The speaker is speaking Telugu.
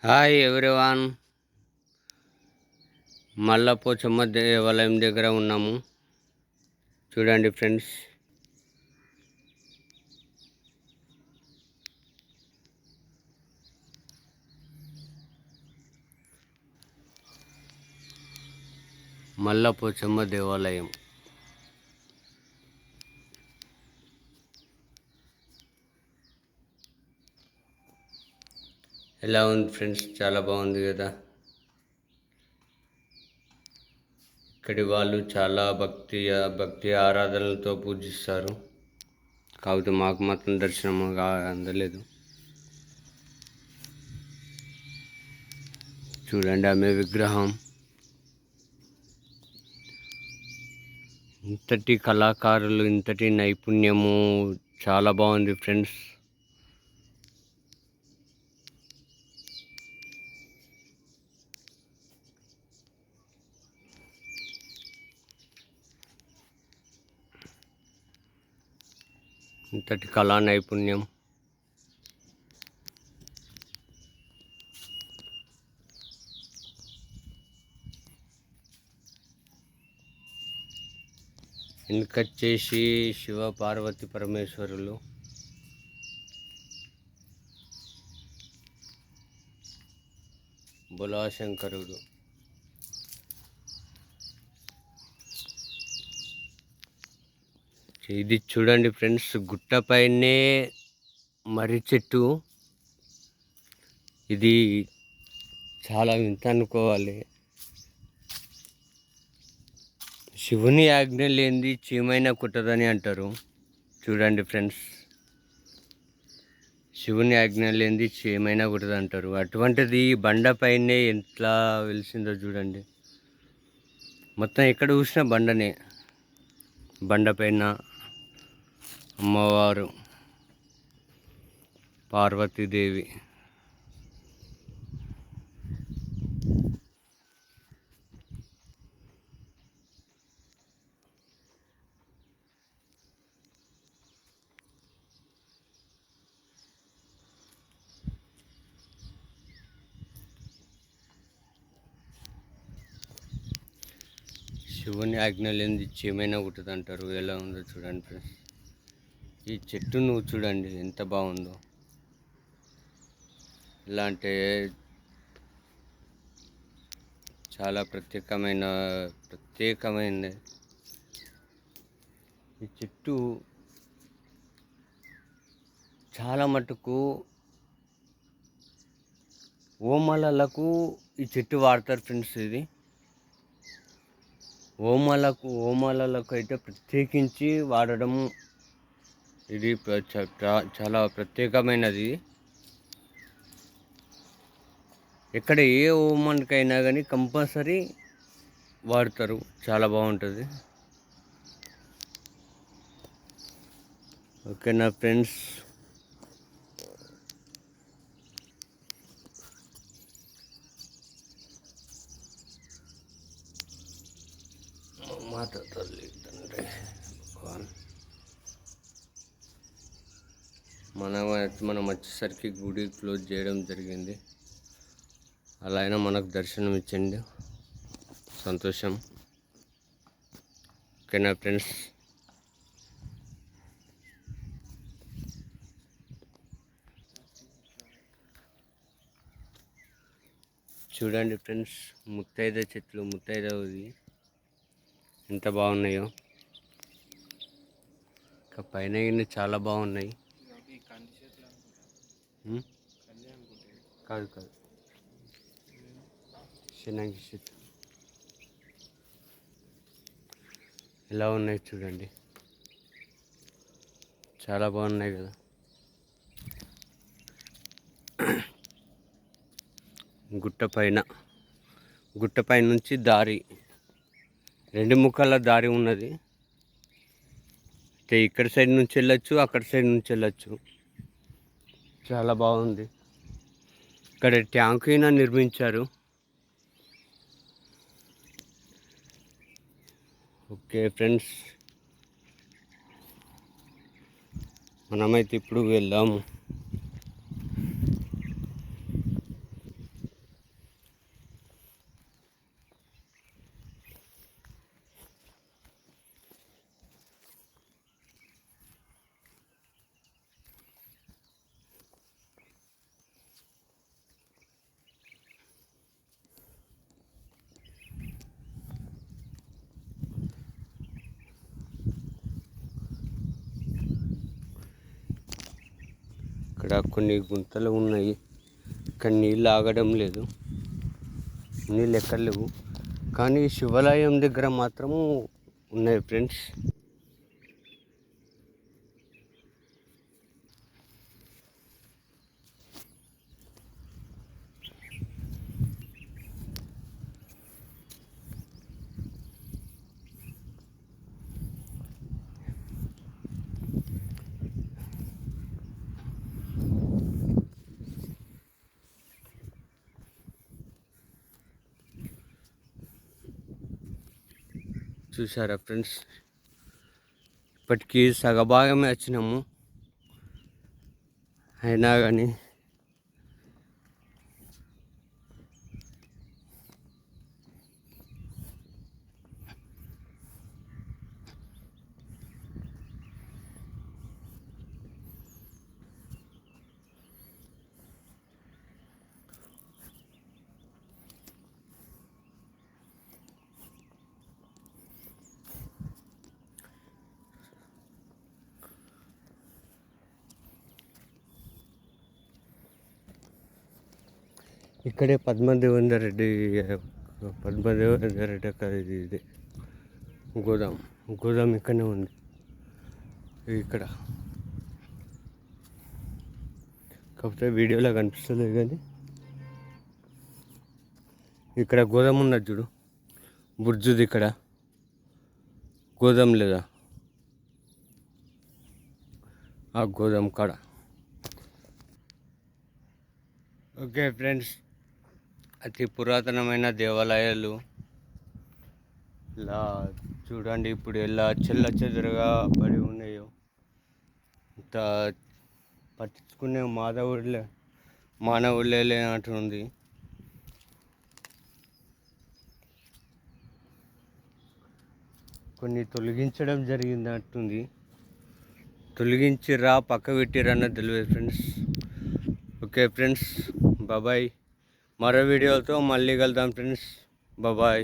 Hi everyone. మల్లపోచమ్మ దేవాలయం దగ్గర ఉన్నాము. చూడండి ఫ్రెండ్స్, మల్లపోచమ్మ దేవాలయం. ఎలా ఉంది ఫ్రెండ్స్? చాలా బాగుంది కదా. ఇక్కడి వాళ్ళు చాలా భక్తి ఆరాధనలతో పూజిస్తారు. కాకపోతే మాకు మాత్రం దర్శనం అందలేదు. చూడండి ఆమె విగ్రహం. ఇంతటి కళాకారులు, ఇంతటి నైపుణ్యము చాలా బాగుంది ఫ్రెండ్స్. ఇంతటి కళా నైపుణ్యం. వెనకొచ్చేసి శివ పార్వతి పరమేశ్వరులు. బులాశంకరుడు. ఇది చూడండి ఫ్రెండ్స్, గుట్టపైనే మర్రి చెట్టు. ఇది చాలా వింత అనుకోవాలి. శివుని ఆజ్ఞ లేనిది చీమైనా కుట్టదని అంటారు. చూడండి ఫ్రెండ్స్, శివుని ఆజ్ఞ లేనిది చీమైనా కుట్టదు అంటారు. అటువంటిది బండపైనే ఎట్లా వెలిసిందో చూడండి. మొత్తం ఎక్కడ చూసినా బండనే. బండపైన అమ్మవారు పార్వతీదేవి. శివుని ఆజ్ఞ లేనిది చీమైనా కుట్టదు అంటారు. ఎలా ఉందో చూడండి ఫ్రెండ్స్. ఈ చెట్టును చూడండి ఎంత బాగుందో. ఎలా అంటే చాలా ప్రత్యేకమైనది ఈ చెట్టు. చాలా మటుకు హోమాలకు ఈ చెట్టు వాడతారు ఫ్రెండ్స్. ఇది హోమాలకు అయితే ప్రత్యేకించి వాడడం. ఇది చాలా ప్రత్యేకమైనది. ఎక్కడ ఏ హోమానికైనా కానీ కంపల్సరీ వాడతారు. చాలా బాగుంటుంది. ఓకేనా ఫ్రెండ్స్? మాత తల్లి తండ్రి మనం వచ్చేసరికి గుడి క్లోజ్ చేయడం జరిగింది. అలా అయినా మనకు దర్శనం ఇచ్చండి, సంతోషం. ఓకేనా ఫ్రెండ్స్? చూడండి ఫ్రెండ్స్, ముత్తైద చెట్లు, ముత్తైదవి ఎంత బాగున్నాయో. ఇంకా పైన చాలా బాగున్నాయి. కాదు శనగ చెట్టు ఎలా ఉన్నాయి చూడండి. చాలా బాగున్నాయి కదా. గుట్టపై నుంచి దారి, రెండు ముక్కల దారి ఉన్నది. ఇక్కడ సైడ్ నుంచి వెళ్ళొచ్చు, అక్కడ సైడ్ నుంచి వెళ్ళొచ్చు. చాలా బాగుంది. ఇక్కడ ట్యాంక్ అయినా నిర్మించారు. ఓకే ఫ్రెండ్స్, మనమైతే ఇప్పుడు వెళ్దాము. ఇక్కడ కొన్ని గుంతలు ఉన్నాయి, కానీ నీళ్ళు ఆగడం లేదు, నీళ్ళు ఎక్కడ లేవు. కానీ శివాలయం దగ్గర మాత్రము ఉన్నాయి ఫ్రెండ్స్. చూసారా ఫ్రెండ్స్, ఇప్పటికీ సగభాగమే వచ్చినాము, అయినా కానీ ఇక్కడే పద్మదేవేందర్ రెడ్డి ఇది గోదాం ఇక్కడనే ఉంది. ఇక్కడ కాకపోతే వీడియోలో కనిపిస్తలేదు, కానీ ఇక్కడ గోదాం ఉన్నది చూడు, బుర్జుది ఇక్కడ గోదాం లేదా, ఆ గోదాం కాడ. ఓకే ఫ్రెండ్స్, అతి పురాతనమైన దేవాలయాలు ఇలా చూడండి. ఇప్పుడు ఎలా చెల్ల చెదరగా పడి ఉన్నాయో, ఇంత పట్టించుకునే మానవులే లేనట్టుంది. కొన్ని తొలగించడం జరిగినట్టుంది, తొలగించిరా పక్క పెట్టిరన్నది తెలియదు ఫ్రెండ్స్. ఓకే ఫ్రెండ్స్, బాబాయ్. మరో వీడియోతో మళ్ళీ కలుద్దాం ఫ్రెండ్స్, బాబాయ్.